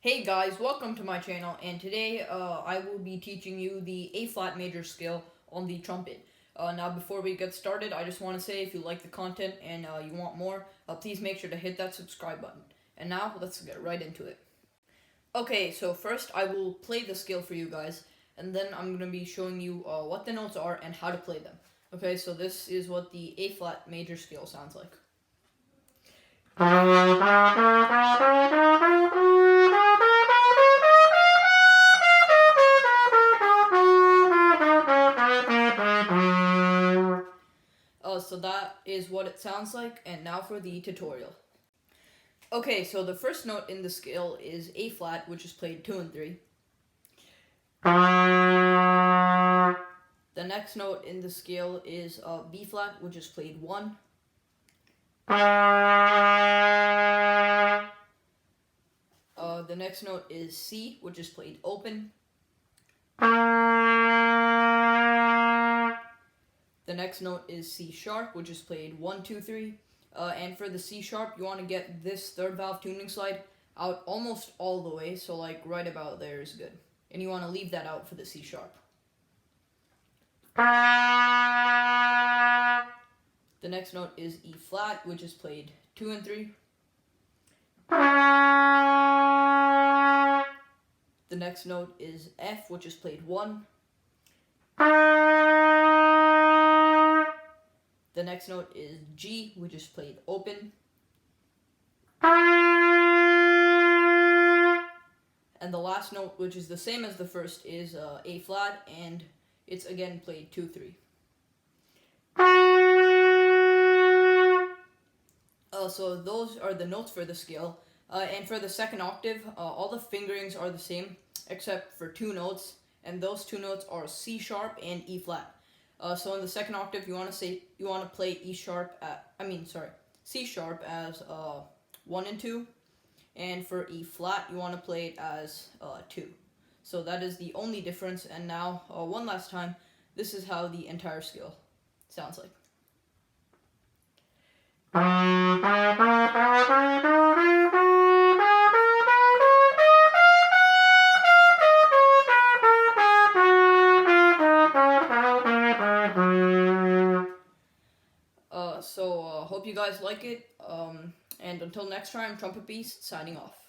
Hey guys, welcome to my channel, and today I will be teaching you the A flat major scale on the trumpet. Now before we get started, I just want to say if you like the content and you want more, please make sure to hit that subscribe button. And now let's get right into it. Okay, so first I will play the scale for you guys, and then I'm going to be showing you what the notes are and how to play them. Okay, so this is what the A flat major scale sounds like. So that is what it sounds like, and now for the tutorial. Okay, so the first note in the scale is A flat, which is played 2 and 3. The next note in the scale is B flat, which is played 1. The next note is C, which is played open. The next note is C sharp, which is played 1, 2, 3. And for the C sharp, you want to get this third valve tuning slide out almost all the way, so like right about there is good. And you want to leave that out for the C sharp. The next note is E flat, which is played 2 and 3. The next note is F, which is played 1. The next note is G, which is played open. And the last note, which is the same as the first, is A flat, and it's again played 2, 3. So those are the notes for the scale. And for the second octave, all the fingerings are the same, except for 2 notes, and those 2 notes are C sharp and E flat. So in the second octave, you want to play C sharp as 1 and 2, and for E flat, you want to play it as 2. So that is the only difference. And now, one last time, this is how the entire scale sounds like. Hope you guys like it, and until next time, Trumpet Beast signing off.